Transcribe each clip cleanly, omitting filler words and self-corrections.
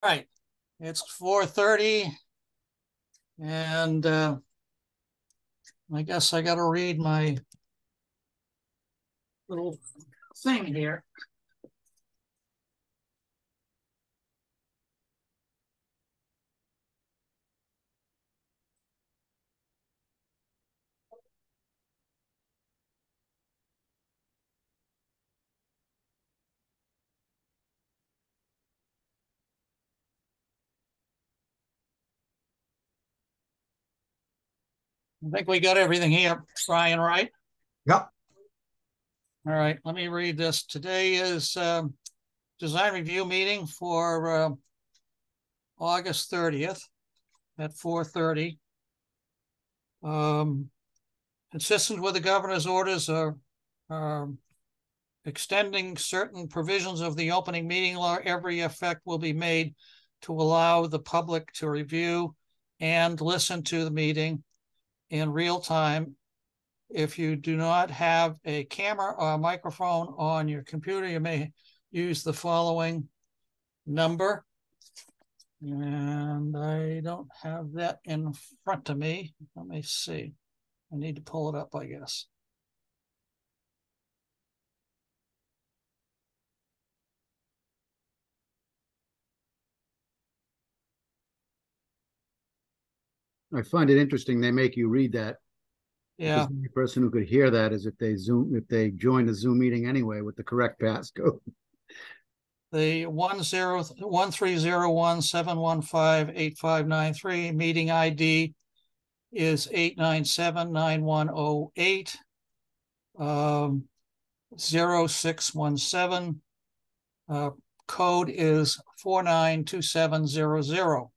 Right, it's 4:30, and I guess I got to read my little thing here. I think we got everything here, Brian, right? Yep. All right, let me read this. Today is design review meeting for August 30th at 4:30. Consistent with the governor's orders are extending certain provisions of the opening meeting law. Every effort will be made to allow the public to review and listen to the meeting in real time. If you do not have a camera or a microphone on your computer, you may use the following number. And I don't have that in front of me. Let me see. I need to pull it up, I guess. I find it interesting they make you read that. Yeah. Because the only person who could hear that is if they join the Zoom meeting anyway with the correct passcode. The 1301-715-8593 meeting ID is 897-9108 0617. Code is 492700.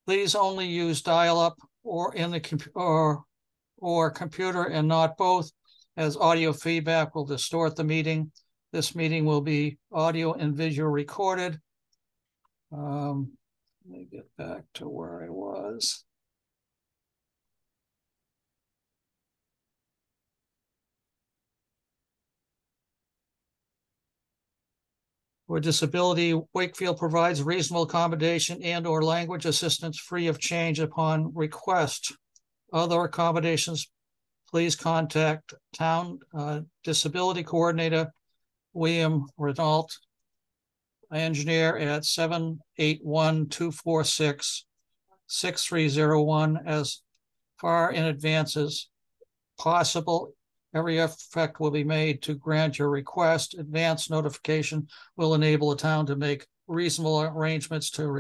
Please only use dial-up or in the or computer and not both, as audio feedback will distort the meeting. This meeting will be audio and visual recorded. Let me get back to where I was. For disability, Wakefield provides reasonable accommodation and or language assistance free of charge upon request. Other accommodations, please contact Town Disability Coordinator William Renault, engineer at 781-246-6301 as far in advance as possible. Every effort will be made to grant your request. Advance notification will enable the town to make reasonable arrangements to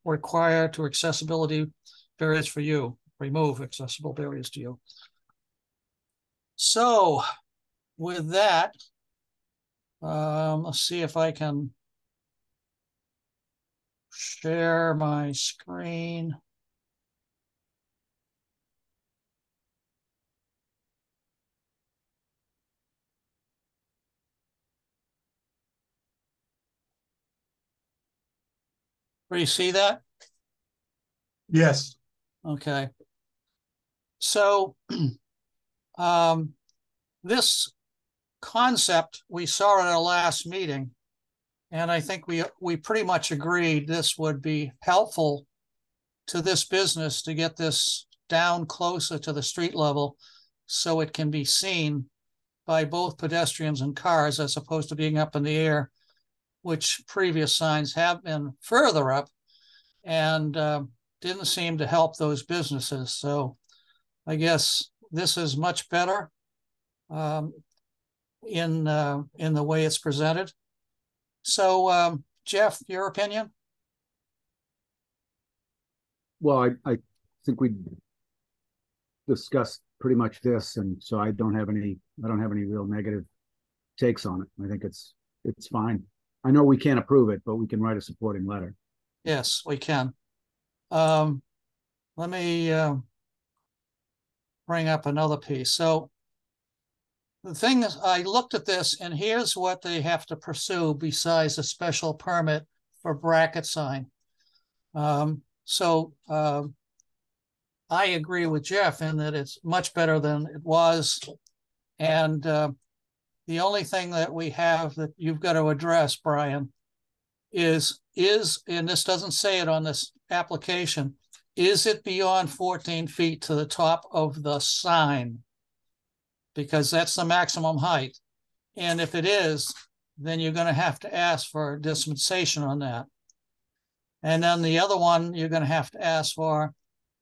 require to accessibility barriers for you, remove accessible barriers to you. So with that, let's see if I can share my screen. Do you see that? Yes. Okay. So this concept, we saw at our last meeting, and I think we pretty much agreed this would be helpful to this business to get this down closer to the street level so it can be seen by both pedestrians and cars as opposed to being up in the air, which previous signs have been further up and didn't seem to help those businesses. So I guess this is much better in the way it's presented. So Jeff, your opinion? Well, I think we discussed pretty much this, and so I don't have any real negative takes on it. I think it's fine. I know we can't approve it, but we can write a supporting letter. Yes, we can. Let me bring up another piece. So the thing is, I looked at this, and here's what they have to pursue besides a special permit for bracket sign. I agree with Jeff in that it's much better than it was. And the only thing that we have that you've got to address, Brian, and this doesn't say it on this application, is it beyond 14 feet to the top of the sign? Because that's the maximum height. And if it is, then you're going to have to ask for dispensation on that. And then the other one you're going to have to ask for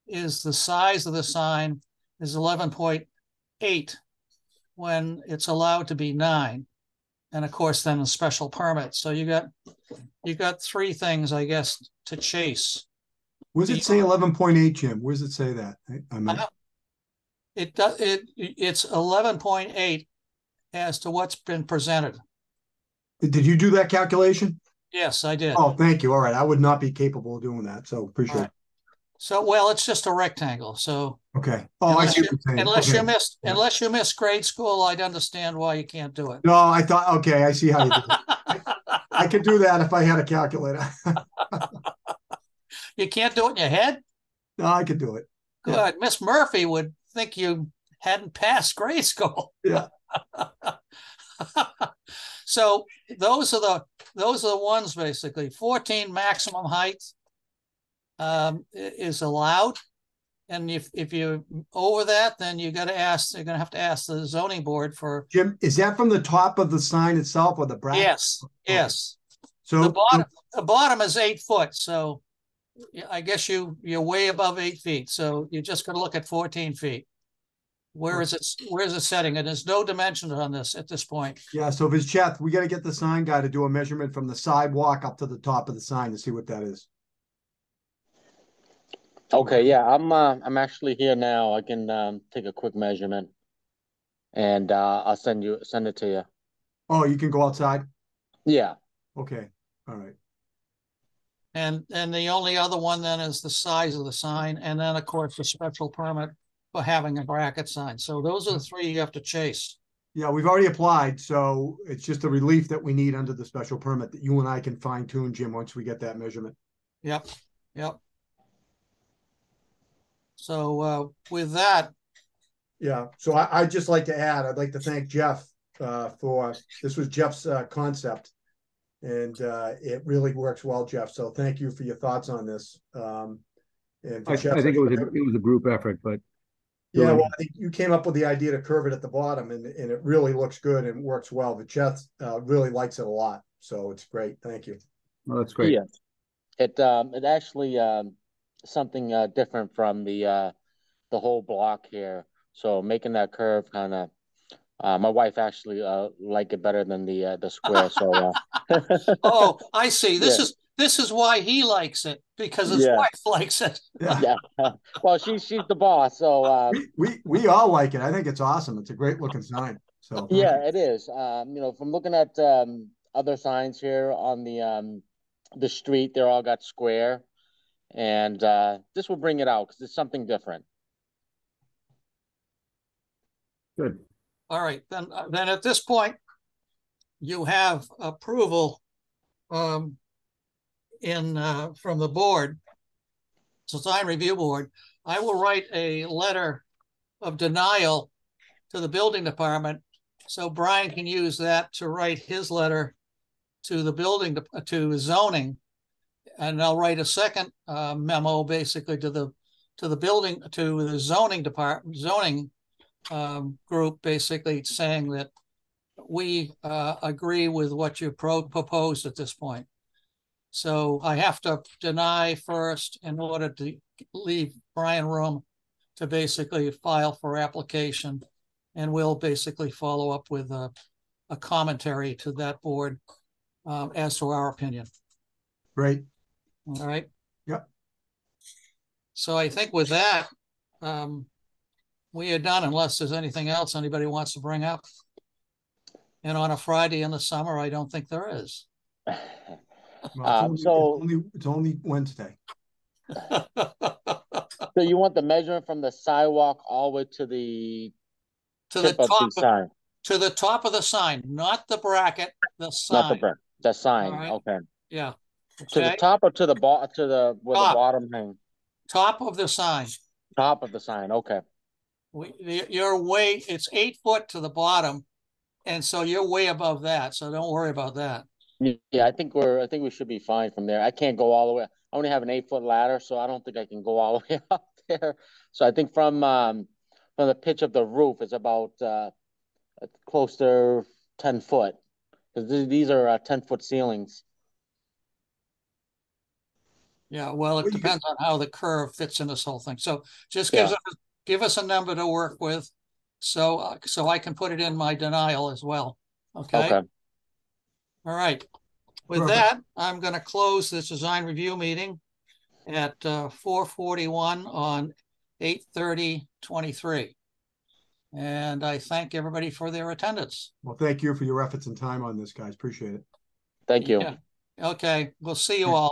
is the size of the sign is 11.8 when it's allowed to be 9. And of course, then a special permit. So you got 3 things, I guess, to chase. Where does it say 11.8, Jim? Where does it say that? It's 11.8 as to what's been presented. Did you do that calculation? Yes, I did. Oh, thank you. All right. I would not be capable of doing that. So appreciate it. So, well, it's just a rectangle. So, okay. Oh, I see what you're saying. Unless you missed grade school, I'd understand why you can't do it. No, I thought, okay, I see how you do it. I could do that if I had a calculator. You can't do it in your head? No, I could do it. Good. Yeah. Miss Murphy would think you hadn't passed grade school. Yeah. So those are the ones basically. 14 maximum height is allowed. And if you're over that, then you're going to have to ask the zoning board for. Jim, is that from the top of the sign itself or the bracket? Yes. Okay. Yes. So the bottom is 8 foot. So I guess you're way above 8 feet. So you're just going to look at 14 feet. Where's it setting? And there's no dimensions on this at this point. Yeah. So if it's Cheth, we got to get the sign guy to do a measurement from the sidewalk up to the top of the sign to see what that is. Okay, yeah, I'm actually here now. I can take a quick measurement, and I'll send it to you. Oh, you can go outside? Yeah. Okay. All right. And the only other one then is the size of the sign, and then of course the special permit for having a bracket sign. So those are the 3 you have to chase. Yeah, we've already applied, so it's just a relief that we need under the special permit that you and I can fine tune, Jim, once we get that measurement. Yep. So with that. Yeah, so I'd just like to add, I'd like to thank Jeff this was Jeff's concept, and it really works well, Jeff. So thank you for your thoughts on this. And I think it was a group effort, but yeah, well, I think you came up with the idea to curve it at the bottom, and it really looks good and works well. But Jeff really likes it a lot, so it's great. Thank you. Well, that's great. Yeah, it actually something different from the whole block here. So making that curve kind of, my wife actually like it better than the square. So oh, I see. This is why he likes it, because his wife likes it. Yeah. Well, she's the boss. So we all like it. I think it's awesome. It's a great looking sign. So yeah, it is. From looking at other signs here on the street, they're all got square. And this will bring it out because it's something different. Good. All right, then at this point, you have approval from the board, design review board. I will write a letter of denial to the building department, so Brian can use that to write his letter to the building to zoning. And I'll write a second memo basically to the building, to the zoning department, group, basically saying that we agree with what you proposed at this point. So I have to deny first in order to leave Brian room to basically file for application, and we'll basically follow up with a commentary to that board as to our opinion. Great. All right. Yep. So I think with that, we are done unless there's anything else anybody wants to bring up. And on a Friday in the summer, I don't think there is. Well, it's only Wednesday. So you want the measurement from the sidewalk all the way to the sign? To the top of the sign, not the bracket, the sign. Not the bracket, the sign. Right. Okay. Yeah. Okay. To the top or to the bottom? To where the bottom hangs? Top of the sign. Top of the sign. Okay. It's 8 foot to the bottom, and so you're way above that. So don't worry about that. Yeah, I think we should be fine from there. I can't go all the way. I only have an 8-foot ladder, so I don't think I can go all the way up there. So I think from the pitch of the roof, it's about close to 10 foot because these are 10-foot ceilings. Yeah, well, it Well, you could- depends on how the curve fits in this whole thing. So just Yeah. give us a number to work with, so so I can put it in my denial as well. Okay. Okay. All right. With Perfect. that, I'm going to close this design review meeting at 4:41 on 8/30/23. And I thank everybody for their attendance. Well, thank you for your efforts and time on this, guys. Appreciate it. Thank you. Yeah. Okay. We'll see you all.